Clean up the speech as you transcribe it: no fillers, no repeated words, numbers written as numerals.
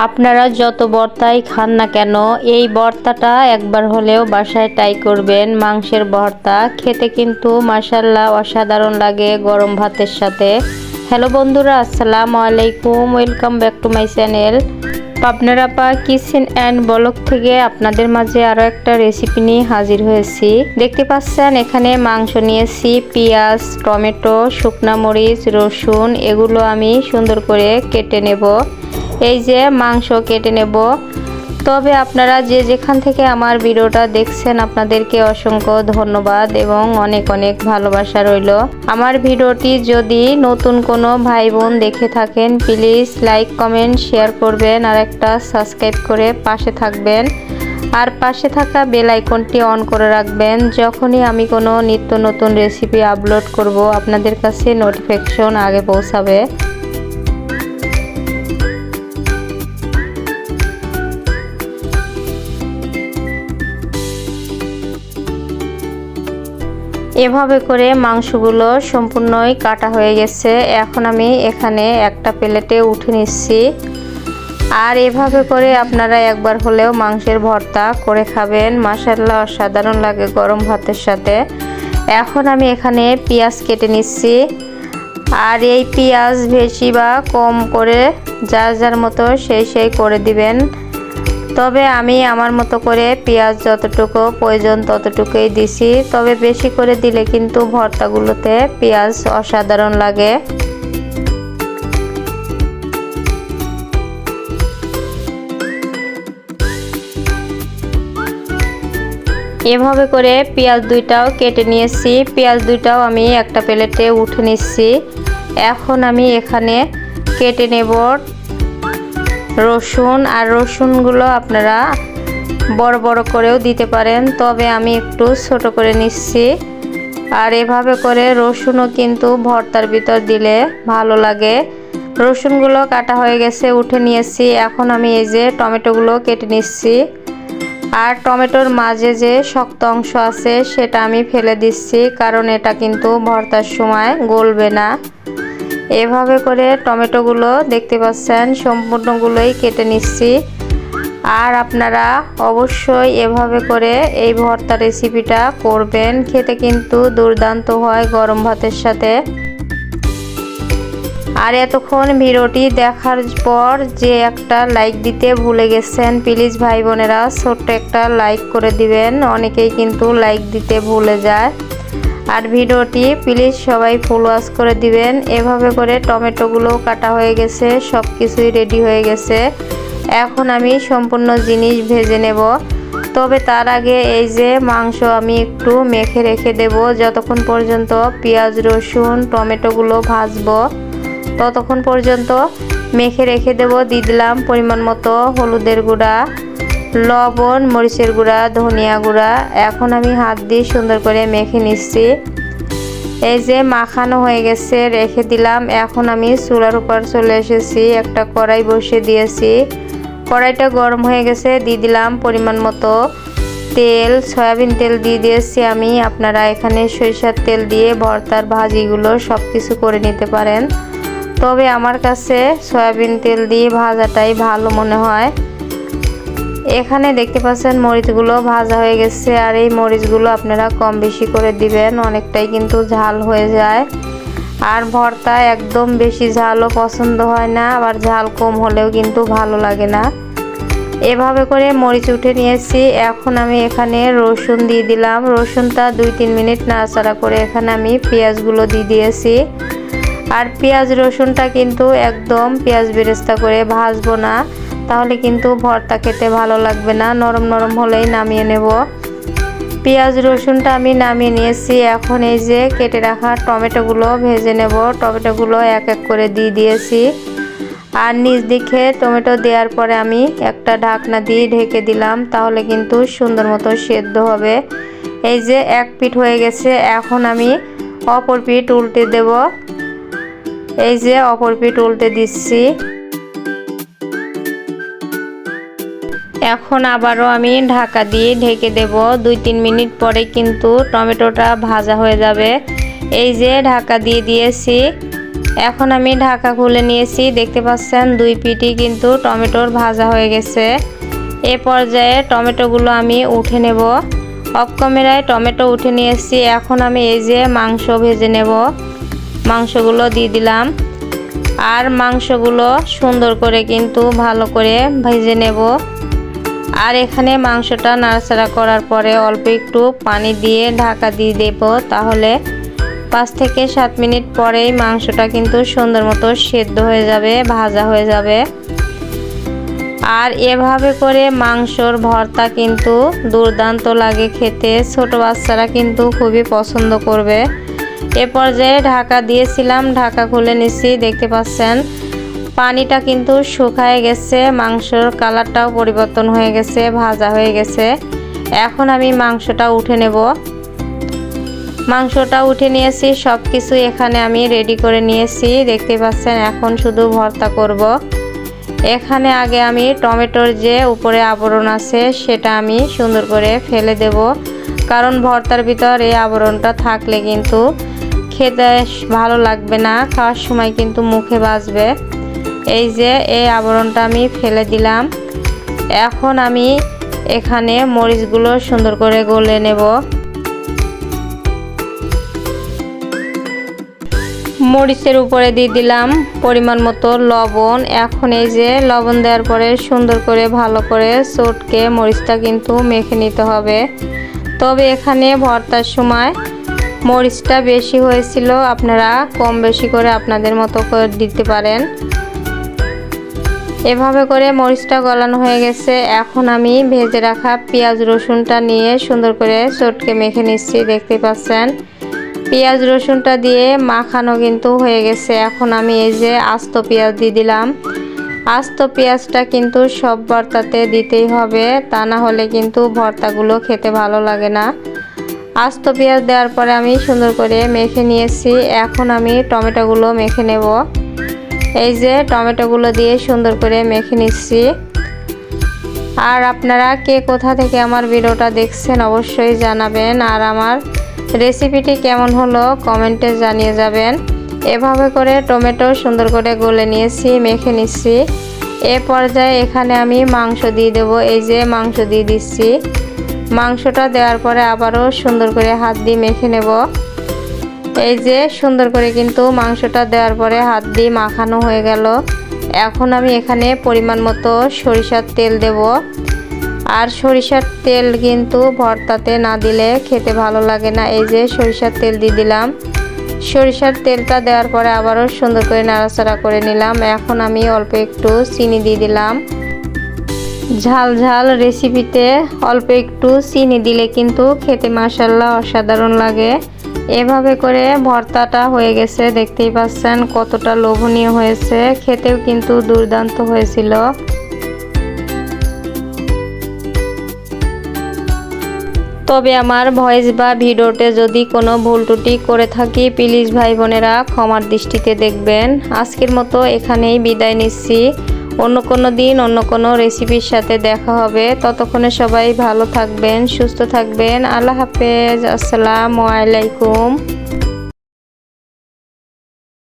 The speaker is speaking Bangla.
আপনারা যত ভর্তাই খান না কেন এই ভর্তাটা একবার হলেও বাসায় ট্রাই করবেন। মাংসের ভর্তা খেতে কিন্তু মাশাআল্লাহ অসাধারণ লাগে গরম ভাতের সাথে। হ্যালো বন্ধুরা, আসসালামু আলাইকুম, welcome back to my channel পাবনার আপা কিচেন অ্যান্ড ব্লগ থেকে আপনাদের মাঝে আরও একটা রেসিপি নিয়ে হাজির হয়েছি। দেখতে পাচ্ছেন এখানে মাংস নিয়েছি, পেঁয়াজ, টমেটো, শুকনা মরিচ, রসুন এগুলো আমি সুন্দর করে কেটে নেব। এই যে মাংস কেটে নেব। তবে আপনারা যে যেখান থেকে আমার ভিডিওটা দেখছেন আপনাদেরকে অসংখ্য ধন্যবাদ এবং অনেক অনেক ভালোবাসা রইল। আমার ভিডিওটি যদি নতুন কোনো ভাই বোন দেখে থাকেন প্লিজ লাইক কমেন্ট শেয়ার করবেন আর একটা সাবস্ক্রাইব করে পাশে থাকবেন। আর পাশে থাকা বেল আইকনটি অন করে রাখবেন। যখনই আমি কোনো নিত্য নতুন রেসিপি আপলোড করব আপনাদের কাছে নোটিফিকেশন আগে পৌঁছাবে। এভাবে করে মাংসগুলো সম্পূর্ণই কাটা হয়ে গেছে। এখন আমি এখানে একটা প্লেটে উঠে নিচ্ছি। আর এভাবে করে আপনারা একবার হলেও মাংসের ভর্তা করে খাবেন, মাশাআল্লাহ অসাধারণ লাগে গরম ভাতের সাথে। এখন আমি এখানে পেঁয়াজ কেটে নিচ্ছি। আর এই পেঁয়াজ বেশি বা কম করে যার যার মতো সেই করে দিবেন। তবে আমি আমার মতো করে পেঁয়াজ যতটুকু প্রয়োজন ততটুকুই দিছি। তবে বেশি করে দিলে কিন্তু ভর্তাগুলোতে পেঁয়াজ অসাধারণ লাগে। এভাবে করে পেঁয়াজ দুইটাও কেটে নিয়েছি। পেঁয়াজ দুইটাও আমি একটা প্লেটে উঠে নিচ্ছি। এখন আমি এখানে কেটে নেব রসুন। আর রসুনগুলো আপনারা বড় বড় করেও দিতে পারেন, তবে আমি একটু ছোট করে নিচ্ছি। আর এভাবে করে রসুনও কিন্তু ভর্তার ভিতর দিলে ভালো লাগে। রসুনগুলো কাটা হয়ে গেছে, উঠে নিয়েছি। এখন আমি এই যে টমেটোগুলো কেটে নিচ্ছি। আর টমেটোর মাঝে যে শক্ত অংশ আছে সেটা আমি ফেলে দিচ্ছি, কারণ এটা কিন্তু ভর্তার সময় গলবে না। এভাবে করে টমেটোগুলো দেখতে পাচ্ছেন সম্পূর্ণগুলোই কেটে নিচ্ছি। আর আপনারা অবশ্যই এভাবে করে এই ভর্তা রেসিপিটা করবেন, খেতে কিন্তু দুর্দান্ত হয় গরম ভাতের সাথে। আর এতক্ষণ ভিডিওটি দেখার পর যে একটা লাইক দিতে ভুলে গেছেন প্লিজ ভাই বোনেরা ছোট্ট একটা লাইক করে দিবেন। অনেকেই কিন্তু লাইক দিতে ভুলে যায়। আর ভিডিওটি প্লিজ সবাই ফুল ওয়াচ করে দিবেন। এভাবে করে টমেটোগুলো কাটা হয়ে গেছে, সব কিছুই রেডি হয়ে গেছে। এখন আমি সম্পূর্ণ জিনিস ভেজে নেব। তবে তার আগে এই যে মাংস আমি একটু মেখে রেখে দেব। যতক্ষণ পর্যন্ত পেঁয়াজ রসুন টমেটোগুলো ভাজবো ততক্ষণ পর্যন্ত মেখে রেখে দেব। দিয়ে দিলাম পরিমাণ মতো হলুদের গুঁড়া, লবণ, মরিচের গুঁড়া, ধনিয়া গুঁড়া। এখন আমি হাত দিয়ে সুন্দর করে মেখে নিচ্ছি। এই যে মাখানো হয়ে গেছে, রেখে দিলাম। এখন আমি চুলার উপর চলে এসেছি, একটা কড়াই বসিয়ে দিয়েছি। কড়াইটা গরম হয়ে গেছে, দিয়ে দিলাম পরিমাণ মতো তেল, সয়াবিন তেল দিয়ে দিয়েছি আমি। আপনারা এখানে সরিষার তেল দিয়ে ভর্তার ভাজিগুলো সব কিছু করে নিতে পারেন, তবে আমার কাছে সয়াবিন তেল দিয়ে ভাজাটাই ভালো মনে হয়। এখানে দেখতে পাচ্ছেন মরিচগুলো ভাজা হয়ে গেছে। আর এই মরিচগুলো আপনারা কম বেশি করে দিবেন, অনেকটাই কিন্তু ঝাল হয়ে যায়। আর ভর্তা একদম বেশি ঝালও পছন্দ হয় না, আবার ঝাল কম হলেও কিন্তু ভালো লাগে না। এভাবে করে মরিচ উঠে নিয়েছি। এখন আমি এখানে রসুন দিয়ে দিলাম। রসুনটা 2-3 মিনিট নাড়াচাড়া করে এখানে আমি পেঁয়াজগুলো দিয়ে দিয়েছি। আর পেঁয়াজ রসুনটা কিন্তু একদম পেঁয়াজ বেরেস্তা করে ভাজবো না, তাহলে কিন্তু ভর্তা খেতে ভালো লাগবে না। নরম নরম হলেই নামিয়ে নেব। পেঁয়াজ রসুনটা আমি নামিয়ে নিয়েছি। এখন এই যে কেটে রাখা টমেটোগুলো ভেজে নেব। টমেটোগুলো এক এক করে দিয়ে দিয়েছি। আর নিচ দিকে টমেটো দেওয়ার পরে আমি একটা ঢাকনা দিয়ে ঢেকে দিলাম, তাহলে কিন্তু সুন্দর মতো সেদ্ধ হবে। এই যে এক পিঠ হয়ে গেছে, এখন আমি অপর পিঠ উল্টে দেব। এই যে অপর পিঠ উল্টে দিচ্ছি। এখন আবারও আমি ঢাকা দিয়ে ঢেকে দেব। 2-3 মিনিট পরে কিন্তু টমেটোটা ভাজা হয়ে যাবে। এই যে ঢাকা দিয়ে দিয়েছি। এখন আমি ঢাকা খুলে নিয়েছি, দেখতে পাচ্ছেন দুই পিঠই কিন্তু টমেটোর ভাজা হয়ে গেছে। এ পর্যায়ে টমেটোগুলো আমি উঠে নেব। অফ ক্যামেরায় টমেটো উঠে নিয়েছি। এখন আমি এই যে মাংস ভেজে নেব। মাংসগুলো দিয়ে দিলাম, আর মাংসগুলো সুন্দর করে কিন্তু ভালো করে ভেজে নেব। আর এখানে মাংসটা নাড়াচাড়া করার পরে অল্প একটু পানি দিয়ে ঢাকা দিয়ে দেব, তাহলে 5 থেকে 7 মিনিট পরেই মাংসটা কিন্তু সুন্দর মতো সেদ্ধ হয়ে যাবে, ভাজা হয়ে যাবে। আর এভাবে করে মাংসর ভর্তা কিন্তু দুর্দান্ত লাগে খেতে, ছোট বাচ্চারা কিন্তু খুবই পছন্দ করবে। এ পর্যায়ে ঢাকা দিয়েছিলাম, ঢাকা খুলে নিচ্ছি, দেখতে পাচ্ছেন পানিটা কিন্তু শুকায় গেছে, মাংসর কালারটাও পরিবর্তন হয়ে গেছে, ভাজা হয়ে গেছে। এখন আমি মাংসটা উঠে নেব। মাংসটা উঠে নিয়েছি, সব কিছু এখানে আমি রেডি করে নিয়েছি, দেখতে পাচ্ছেন। এখন শুধু ভর্তা করব। এখানে আগে আমি টমেটোর যে উপরে আবরণ আছে সেটা আমি সুন্দর করে ফেলে দেব, কারণ ভর্তার ভিতর এই আবরণটা থাকলে কিন্তু খেতে ভালো লাগবে না, খাওয়ার সময় কিন্তু মুখে বাজবে। এই যে এই আবরণটা আমি ফেলে দিলাম। এখন আমি এখানে মরিচগুলো সুন্দর করে গলে নেব। মরিচের উপরে দিয়ে দিলাম পরিমাণ মতো লবণ। এখন এই যে লবণ দেওয়ার পরে সুন্দর করে ভালো করে চটকে মরিচটা কিন্তু মেখে নিতে হবে। তবে এখানে ভর্তার সময় মরিচটা বেশি হয়েছিল, আপনারা কম বেশি করে আপনাদের মতো করে দিতে পারেন। এভাবে করে মরিচটা গলানো হয়ে গেছে। এখন আমি ভেজে রাখা পেঁয়াজ রসুনটা নিয়ে সুন্দর করে চটকে মেখে নিচ্ছি, দেখতে পাচ্ছেন। পেঁয়াজ রসুনটা দিয়ে মাখানো কিন্তু হয়ে গেছে। এখন আমি এই যে আস্ত পেঁয়াজ দিয়ে দিলাম। আস্ত পেঁয়াজটা কিন্তু সব ভর্তাতে দিতেই হবে, তা না হলে কিন্তু ভর্তাগুলো খেতে ভালো লাগে না। আস্ত পেঁয়াজ দেওয়ার পরে আমি সুন্দর করে মেখে নিয়েছি। এখন আমি টমেটোগুলো মেখে নেব। এই যে টমেটোগুলো দিয়ে সুন্দর করে মেখে নিচ্ছি। আর আপনারা কে কোথা থেকে আমার ভিডিওটা দেখছেন অবশ্যই জানাবেন, আর আমার রেসিপিটি কেমন হলো কমেন্টে জানিয়ে যাবেন। এভাবে করে টমেটো সুন্দর করে গলে নিয়েছি, মেখে নিচ্ছি। এ পর্যায়ে এখানে আমি মাংস দিয়ে দেব। এই যে মাংস দিয়ে দিচ্ছি। মাংসটা দেওয়ার পরে আবারও সুন্দর করে হাত দিয়ে মেখে নেব। এই যে সুন্দর করে কিন্তু মাংসটা দেওয়ার পরে হাত দিয়ে মাখানো হয়ে গেল। এখন আমি এখানে পরিমাণ মতো সরিষার তেল দেব। আর সরিষার তেল কিন্তু ভর্তাতে না দিলে খেতে ভালো লাগে না। এই যে সরিষার তেল দিয়ে দিলাম। সরিষার তেলটা দেওয়ার পরে আবারও সুন্দর করে নাড়াচাড়া করে নিলাম। এখন আমি অল্প একটু চিনি দিয়ে দিলাম। ঝাল ঝাল রেসিপিতে অল্প একটু চিনি দিলে কিন্তু খেতে মাশাআল্লাহ অসাধারণ লাগে। এভাবে করে ভর্তাটা হয়ে গেছে, দেখতেই পাচ্ছেন কতটা লোভনীয় হয়েছে, খেতেও কিন্তু দুর্দান্ত হয়েছিল। তবে আমার ভয়েস বা ভিডিওতে যদি কোনো ভুল ত্রুটি করে থাকি প্লিজ ভাই বোনেরা ক্ষমার দৃষ্টিতে দেখবেন। আজকের মতো এখানেই বিদায় নিচ্ছি। অন্য কোনো দিন অন্য কোনো রেসিপির সাথে দেখা হবে। ততক্ষণে সবাই ভালো থাকবেন, সুস্থ থাকবেন। আল্লাহ হাফেজ। আসসালামু আলাইকুম।